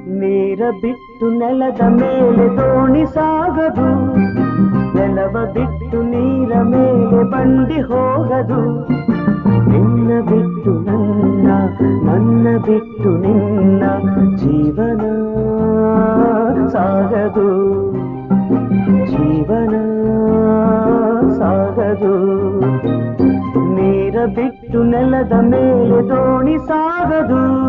ನೀರ ಬಿಟ್ಟು ನೆಲದ ಮೇಲೆ ದೋಣಿ ಸಾಗದು, ನೆಲವ ಬಿಟ್ಟು ನೀರ ಮೇಲೆ ಬಂಡಿ ಹೋಗದು. ನಿನ್ನ ಬಿಟ್ಟು ನನ್ನ, ನನ್ನ ಬಿಟ್ಟು ನಿನ್ನ ಜೀವನ ಸಾಗದು, ಜೀವನ ಸಾಗದು. ನೀರ ಬಿಟ್ಟು ನೆಲದ ಮೇಲೆ ದೋಣಿ ಸಾಗದು.